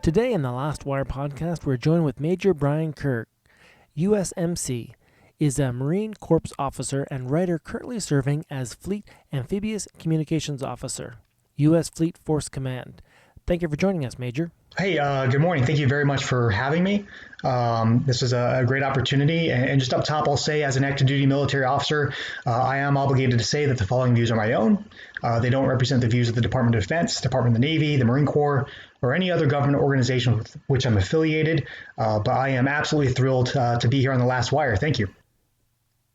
Today in the Last Wire podcast, we're joined with Major Brian Kerg. USMC is a Marine Corps officer and writer currently serving as Fleet Amphibious Communications Officer, U.S. Fleet Force Command. Thank you for joining us, Major. Hey, good morning. Thank you very much for having me. This is a great opportunity. And just up top, I'll say as an active duty military officer, I am obligated to say that the following views are my own. They don't represent the views of the Department of Defense, Department of the Navy, the Marine Corps, or any other government organization with which I'm affiliated. But I am absolutely thrilled to be here on the Last Wire. Thank you.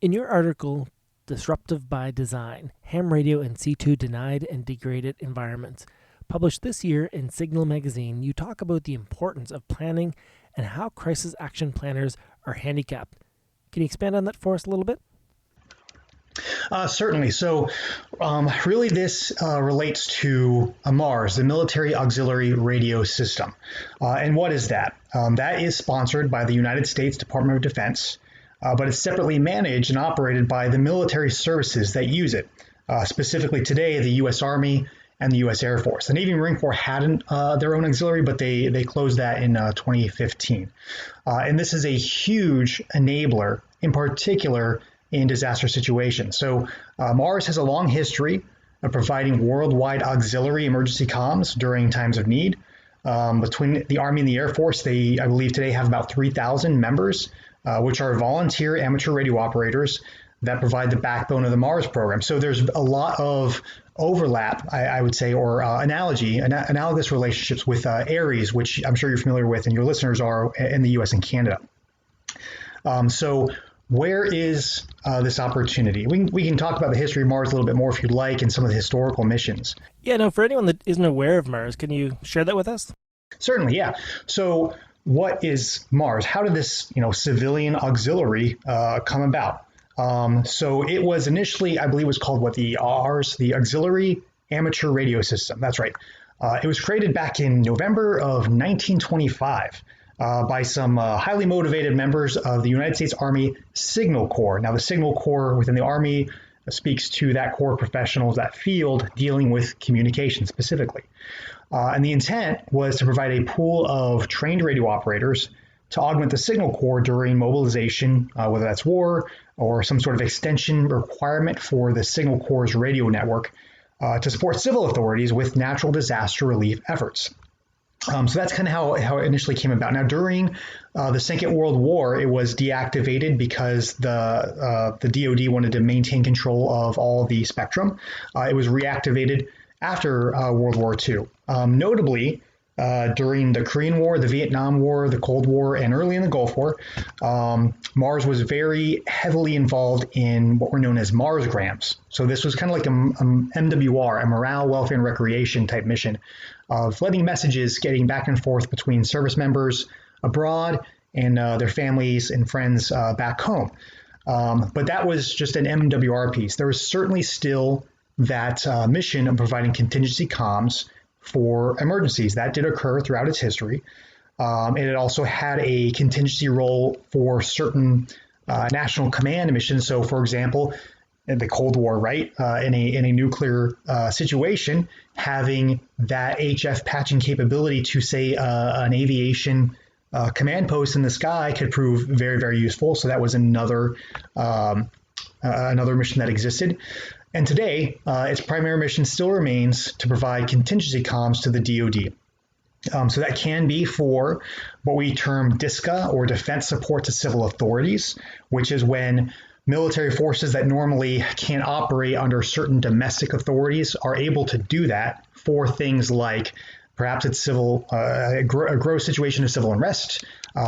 In your article, Disruptive by Design, Ham Radio and C2 Denied and Degraded Environments, published this year in Signal magazine, you talk about the importance of planning and how crisis action planners are handicapped. Can you expand on that for us a little bit? Certainly. So really this relates to MARS, the Military Auxiliary Radio System. And what is that? That is sponsored by the United States Department of Defense, but it's separately managed and operated by the military services that use it. Specifically today, the U.S. Army and the U.S. Air Force. The Navy and Marine Corps hadn't their own auxiliary, but they closed that in 2015. And this is a huge enabler, in particular in disaster situations. So MARS has a long history of providing worldwide auxiliary emergency comms during times of need. Between the Army and the Air Force, I believe today have about 3,000 members, which are volunteer amateur radio operators that provide the backbone of the MARS program. So there's a lot of overlap, I would say, or analogous relationships with ARES, which I'm sure you're familiar with and your listeners are in the US and Canada. So where is this opportunity? We can talk about the history of MARS a little bit more if you'd like and some of the historical missions. Yeah, no, for anyone that isn't aware of MARS, can you share that with us? Certainly, yeah. So what is MARS? How did this civilian auxiliary come about? So it was initially, I believe, was called the Auxiliary Amateur Radio System. That's right. It was created back in November of 1925 by some highly motivated members of the United States Army Signal Corps. Now, the Signal Corps within the Army speaks to that Corps professionals, that field dealing with communication specifically. And the intent was to provide a pool of trained radio operators to augment the Signal Corps during mobilization, whether that's war or some sort of extension requirement for the Signal Corps' radio network to support civil authorities with natural disaster relief efforts. So that's kind of how it initially came about. Now, during the Second World War, it was deactivated because the DoD wanted to maintain control of all the spectrum. It was reactivated after World War II. Notably, during the Korean War, the Vietnam War, the Cold War, and early in the Gulf War, MARS was very heavily involved in what were known as Marsgrams. So this was kind of like a MWR, a morale, welfare, and recreation type mission of letting messages getting back and forth between service members abroad and their families and friends back home. But that was just an MWR piece. There was certainly still that mission of providing contingency comms for emergencies. That did occur throughout its history. And it also had a contingency role for certain national command missions. So, for example, in the Cold War, right, in a nuclear situation, having that HF patching capability to, say, an aviation command post in the sky could prove very, very useful. So that was another mission that existed. And today, its primary mission still remains to provide contingency comms to the DoD. So that can be for what we term DISCA, or Defense Support to Civil Authorities, which is when military forces that normally can't operate under certain domestic authorities are able to do that for things like perhaps it's a gross situation of civil unrest,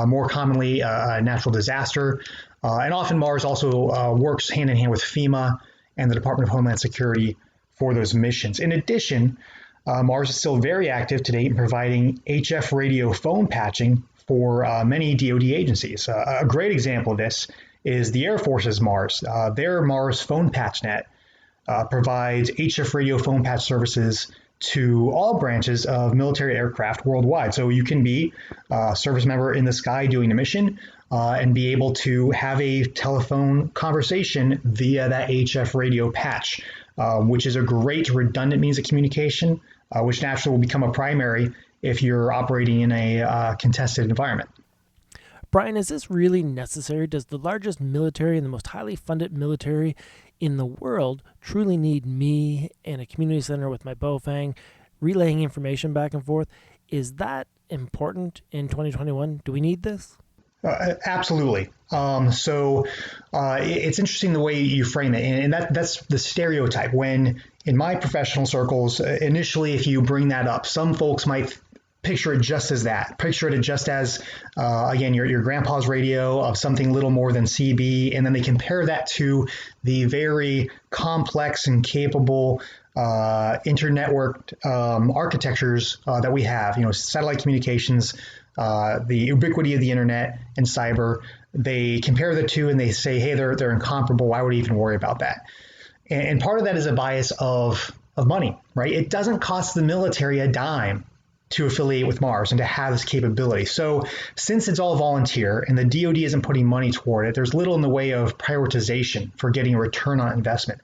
more commonly a natural disaster. And often MARS also works hand in hand with FEMA and the Department of Homeland Security for those missions. In addition, MARS is still very active today in providing HF radio phone patching for many DoD agencies. A great example of this is the Air Force's MARS. Their MARS phone patch net provides HF radio phone patch services to all branches of military aircraft worldwide. So you can be a service member in the sky doing a mission and be able to have a telephone conversation via that HF radio patch, which is a great redundant means of communication, which naturally will become a primary if you're operating in a contested environment. Brian, is this really necessary? Does the largest military and the most highly funded military in the world truly need me in a community center with my Baofeng relaying information back and forth? Is that important in 2021? Do we need this? Absolutely. It's interesting the way you frame it, and that's the stereotype. When in my professional circles, initially, if you bring that up, some folks might picture it just as that. Picture it just as, again, your grandpa's radio of something little more than CB, and then they compare that to the very complex and capable internetworked architectures that we have. Satellite communications, the ubiquity of the internet and cyber. They compare the two and they say, hey, they're incomparable. Why would we even worry about that? And part of that is a bias of money, right? It doesn't cost the military a dime to affiliate with Mars and to have this capability. So since it's all volunteer and the DoD isn't putting money toward it, there's little in the way of prioritization for getting a return on investment.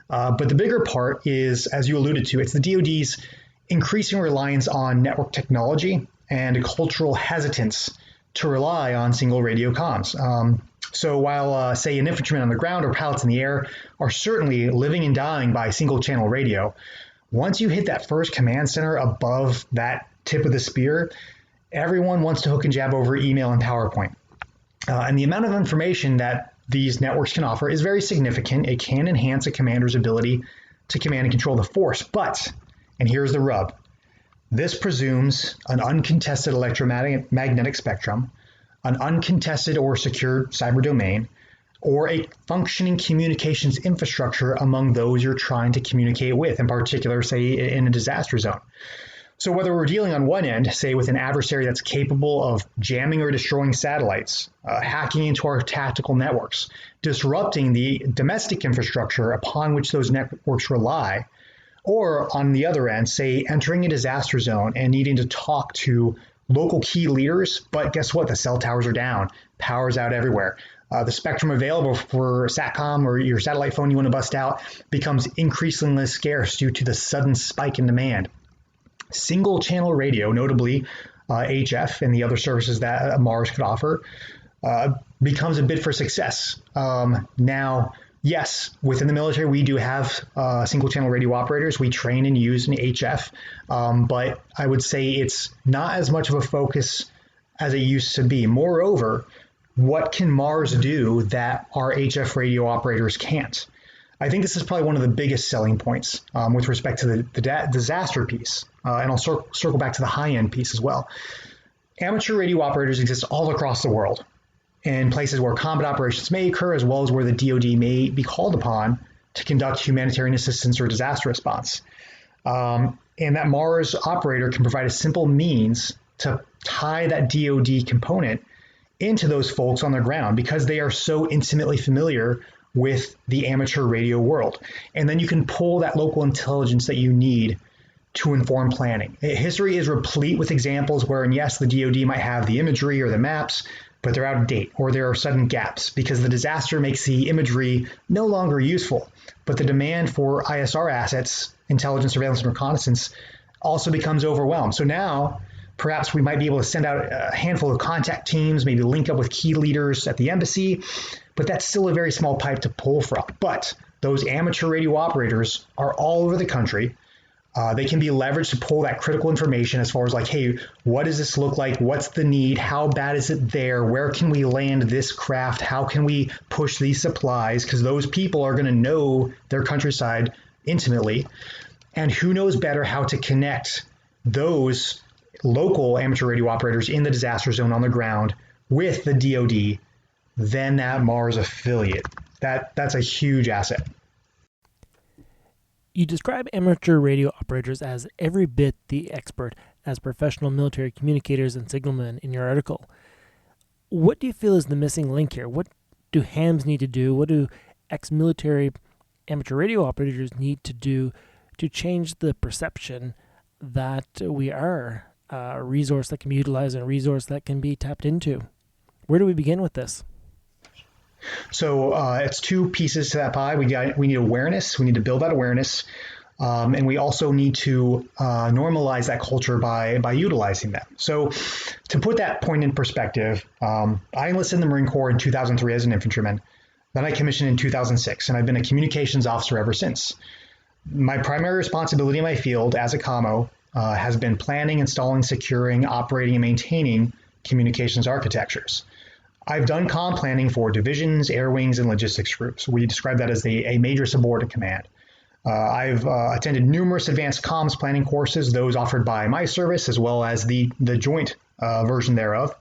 But the bigger part is, as you alluded to, it's the DoD's increasing reliance on network technology and a cultural hesitance to rely on single radio comms. So while, say, an infantryman on the ground or pilots in the air are certainly living and dying by single channel radio, once you hit that first command center above that tip of the spear, everyone wants to hook and jab over email and PowerPoint. And the amount of information that these networks can offer is very significant. It can enhance a commander's ability to command and control the force. But, and here's the rub, this presumes an uncontested electromagnetic spectrum, an uncontested or secure cyber domain, or a functioning communications infrastructure among those you're trying to communicate with, in particular, say, in a disaster zone. So whether we're dealing on one end, say with an adversary that's capable of jamming or destroying satellites, hacking into our tactical networks, disrupting the domestic infrastructure upon which those networks rely, or on the other end, say entering a disaster zone and needing to talk to local key leaders, but guess what? The cell towers are down, power's out everywhere. The spectrum available for SATCOM or your satellite phone you want to bust out becomes increasingly scarce due to the sudden spike in demand. Single channel radio, notably HF and the other services that Mars could offer, becomes a bid for success. Now, yes, within the military, we do have single channel radio operators. We train and use an HF, but I would say it's not as much of a focus as it used to be. Moreover, what can Mars do that our HF radio operators can't? I think this is probably one of the biggest selling points with respect to the disaster piece. And I'll circle back to the high-end piece as well. Amateur radio operators exist all across the world in places where combat operations may occur, as well as where the DoD may be called upon to conduct humanitarian assistance or disaster response. And that Mars operator can provide a simple means to tie that DoD component into those folks on the ground because they are so intimately familiar with the amateur radio world. And then you can pull that local intelligence that you need to inform planning. History is replete with examples wherein, yes, the DoD might have the imagery or the maps, but they're out of date or there are sudden gaps because the disaster makes the imagery no longer useful. But the demand for ISR assets, intelligence, surveillance, and reconnaissance, also becomes overwhelmed. So now, perhaps we might be able to send out a handful of contact teams, maybe link up with key leaders at the embassy, but that's still a very small pipe to pull from. But those amateur radio operators are all over the country. They can be leveraged to pull that critical information as far as like, hey, what does this look like? What's the need? How bad is it there? Where can we land this craft? How can we push these supplies? Because those people are going to know their countryside intimately. And who knows better how to connect those local amateur radio operators in the disaster zone on the ground with the DoD than that Mars affiliate. That's a huge asset. You describe amateur radio operators as every bit the expert as professional military communicators and signalmen in your article. What do you feel is the missing link here? What do hams need to do? What do ex-military amateur radio operators need to do to change the perception that we are a resource that can be utilized and a resource that can be tapped into? Where do we begin with this? So it's two pieces to that pie. We need awareness. We need to build that awareness. And we also need to normalize that culture by utilizing them. So to put that point in perspective, I enlisted in the Marine Corps in 2003 as an infantryman. Then I commissioned in 2006, and I've been a communications officer ever since. My primary responsibility in my field as a commo has been planning, installing, securing, operating, and maintaining communications architectures. I've done comm planning for divisions, air wings, and logistics groups. We describe that as a major subordinate command. I've attended numerous advanced comms planning courses, those offered by my service, as well as the joint version thereof.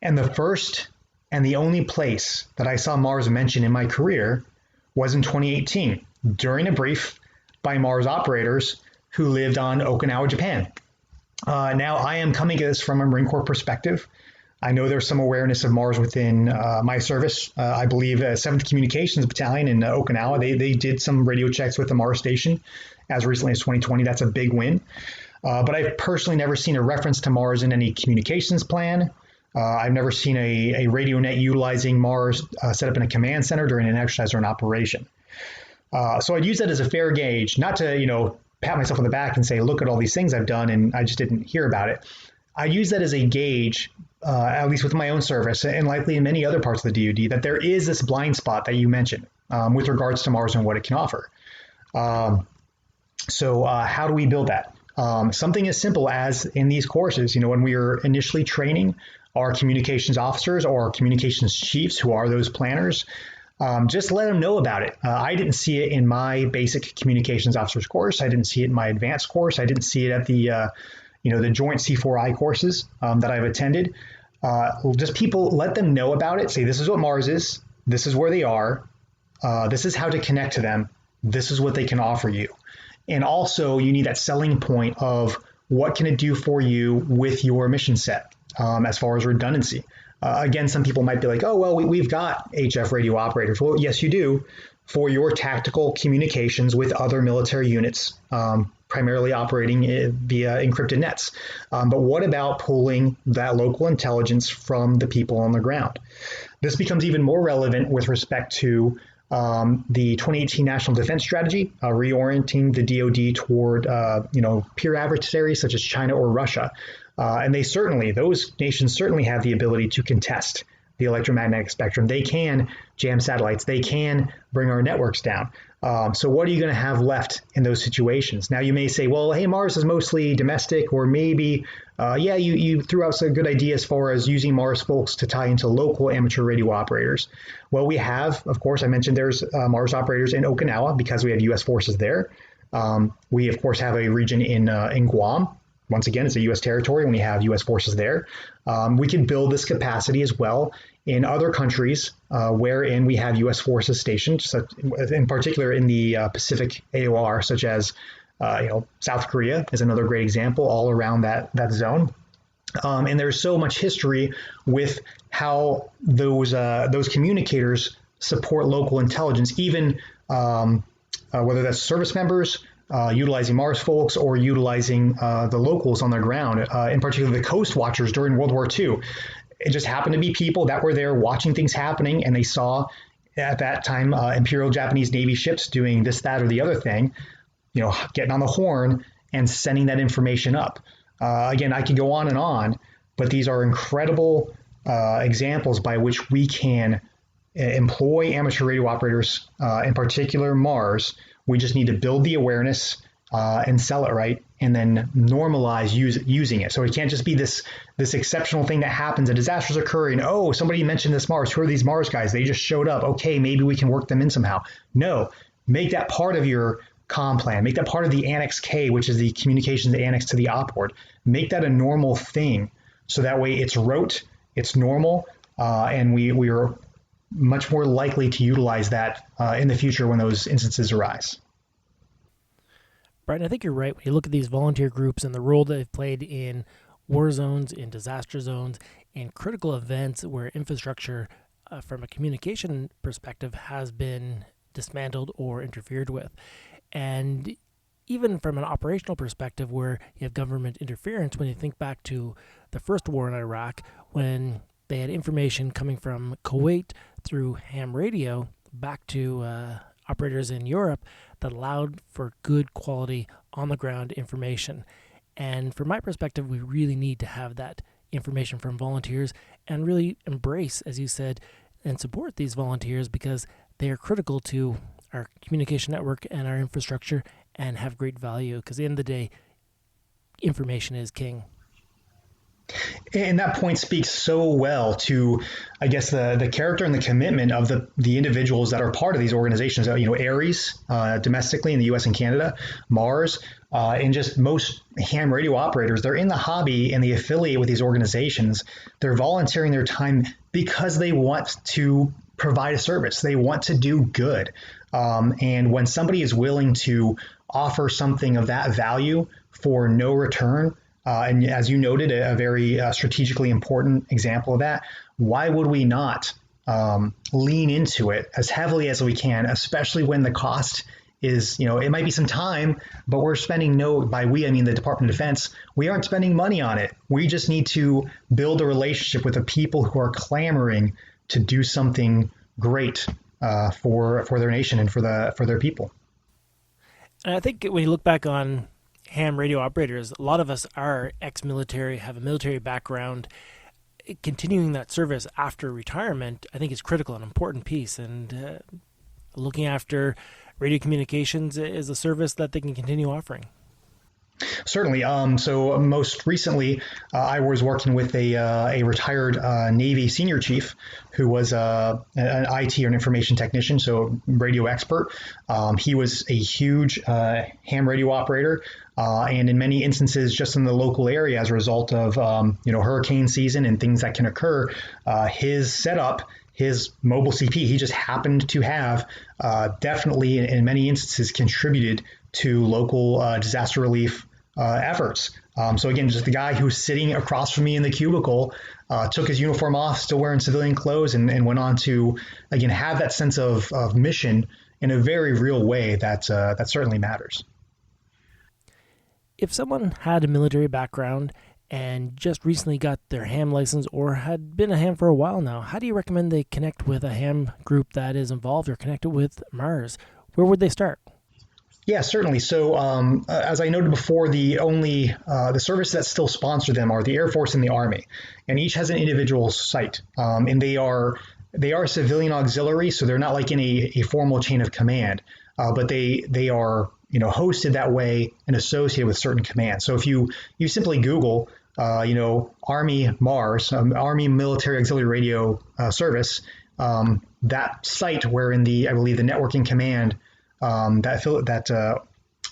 And the first and the only place that I saw Mars mentioned in my career was in 2018, during a brief by Mars operators who lived on Okinawa, Japan. Now, I am coming at this from a Marine Corps perspective. I know there's some awareness of Mars within my service. I believe 7th Communications Battalion in Okinawa, they did some radio checks with the Mars station as recently as 2020. That's a big win. But I've personally never seen a reference to Mars in any communications plan. I've never seen a radio net utilizing Mars set up in a command center during an exercise or an operation. So I'd use that as a fair gauge, not to, pat myself on the back and say, look at all these things I've done and I just didn't hear about it. I use that as a gauge, at least with my own service and likely in many other parts of the DoD, that there is this blind spot that you mentioned with regards to Mars and what it can offer. So how do we build that? Something as simple as in these courses, when we are initially training our communications officers or our communications chiefs, who are those planners, just let them know about it. I didn't see it in my basic communications officers course. I didn't see it in my advanced course. I didn't see it at the joint C4I courses that I've attended. Just people, let them know about it. Say, this is what Mars is. This is where they are. This is how to connect to them. This is what they can offer you. And also, you need that selling point of what can it do for you with your mission set as far as redundancy. Again, some people might be like, oh, well, we've got HF radio operators. Well, yes, you do, for your tactical communications with other military units, primarily operating via encrypted nets. But what about pulling that local intelligence from the people on the ground? This becomes even more relevant with respect to the 2018 National Defense Strategy, reorienting the DoD toward, peer adversaries such as China or Russia. And those nations certainly have the ability to contest the electromagnetic spectrum. They can jam satellites. They can bring our networks down. So what are you going to have left in those situations? Now, you may say, well, hey, Mars is mostly domestic, or maybe, you threw out some good idea as far as using Mars folks to tie into local amateur radio operators. Well, we have, of course, I mentioned there's Mars operators in Okinawa because we have U.S. forces there. We, of course, have a region in Guam. Once again, it's a U.S. territory and we have U.S. forces there. We can build this capacity as well in other countries wherein we have U.S. forces stationed, in particular in the Pacific AOR, such as South Korea is another great example, all around that zone. And there's so much history with how those communicators support local intelligence, even whether that's service members, utilizing Mars folks, or utilizing the locals on the ground, in particular the coast watchers during World War II. It just happened to be people that were there watching things happening, and they saw at that time Imperial Japanese Navy ships doing this, that, or the other thing, getting on the horn and sending that information up. Again, I could go on, but these are incredible examples by which we can employ amateur radio operators, in particular Mars. We just need to build the awareness and sell it right, and then normalize using it. So it can't just be this exceptional thing that happens. A disaster's occurring. Oh, somebody mentioned this Mars. Who are these Mars guys? They just showed up. Okay, maybe we can work them in somehow. No, make that part of your comm plan. Make that part of the Annex K, which is the communications annex to the op board. Make that a normal thing, so that way it's rote, it's normal, and we are much more likely to utilize that in the future when those instances arise. Brian, I think you're right. When you look at these volunteer groups and the role that they've played in war zones, in disaster zones, in critical events where infrastructure from a communication perspective has been dismantled or interfered with. And even from an operational perspective where you have government interference, when you think back to the first war in Iraq, when they had information coming from Kuwait through ham radio back to operators in Europe that allowed for good quality on-the-ground information. And from my perspective, we really need to have that information from volunteers and really embrace, as you said, and support these volunteers because they are critical to our communication network and our infrastructure and have great value because at the end of the day, information is king. And that point speaks so well to, I guess, the character and the commitment of the individuals that are part of these organizations. Aries, domestically in the U.S. and Canada, Mars, and just most ham radio operators. They're in the hobby and they affiliate with these organizations. They're volunteering their time because they want to provide a service. They want to do good. And when somebody is willing to offer something of that value for no return, and as you noted, a very strategically important example of that, why would we not lean into it as heavily as we can, especially when the cost is, it might be some time, but we're spending by we, I mean the Department of Defense, we aren't spending money on it. We just need to build a relationship with the people who are clamoring to do something great for their nation and for their people. And I think when you look back on ham radio operators, a lot of us are ex-military, have a military background. Continuing that service after retirement, I think, is critical and important piece. And looking after radio communications is a service that they can continue offering. Certainly. So most recently, I was working with a retired Navy senior chief who was an IT or an information technician, so radio expert. He was a huge ham radio operator, and in many instances, just in the local area, as a result of hurricane season and things that can occur, his setup, his mobile CP, he just happened to have definitely in many instances contributed to local disaster relief efforts. So again, just the guy who's sitting across from me in the cubicle took his uniform off, still wearing civilian clothes, and went on to, again, have that sense of mission in a very real way that certainly matters. If someone had a military background and just recently got their ham license or had been a ham for a while now, how do you recommend they connect with a ham group that is involved or connected with Mars? Where would they start? Yeah, certainly. So as I noted before, the services that still sponsor them are the Air Force and the Army, and each has an individual site. And they are civilian auxiliary, so they're not like in a formal chain of command, but they are hosted that way and associated with certain commands. So if you simply Google Army Mars, Army Military Auxiliary Radio Service, that site wherein I believe the networking command that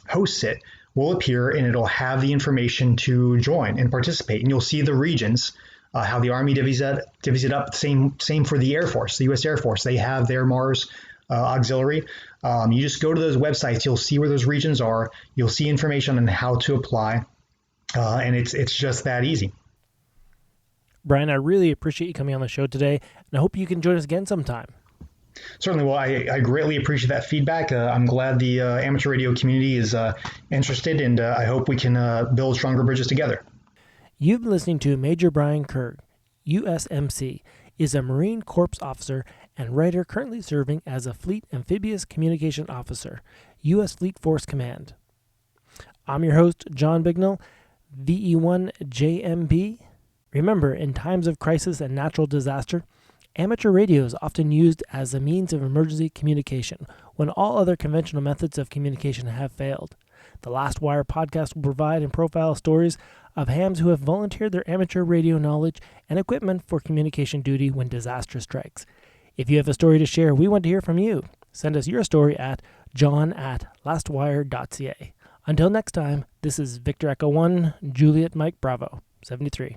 hosts it will appear, and it'll have the information to join and participate. And you'll see the regions, how the Army divvies it up. Same for the Air Force, the U.S. Air Force. They have their Mars auxiliary. You just go to those websites. You'll see where those regions are. You'll see information on how to apply, and it's just that easy. Brian, I really appreciate you coming on the show today, and I hope you can join us again sometime. Certainly. Well, I greatly appreciate that feedback. I'm glad the amateur radio community is interested, and I hope we can build stronger bridges together. You've been listening to Major Brian Kerg. USMC is a Marine Corps officer and writer currently serving as a Fleet Amphibious Communication Officer, U.S. Fleet Force Command. I'm your host, John Bignell, VE1JMB. Remember, in times of crisis and natural disaster, amateur radio is often used as a means of emergency communication when all other conventional methods of communication have failed. The Last Wire podcast will provide and profile stories of hams who have volunteered their amateur radio knowledge and equipment for communication duty when disaster strikes. If you have a story to share, we want to hear from you. Send us your story at john@lastwire.ca. Until next time, this is Victor Echo 1, Juliet Mike Bravo, 73.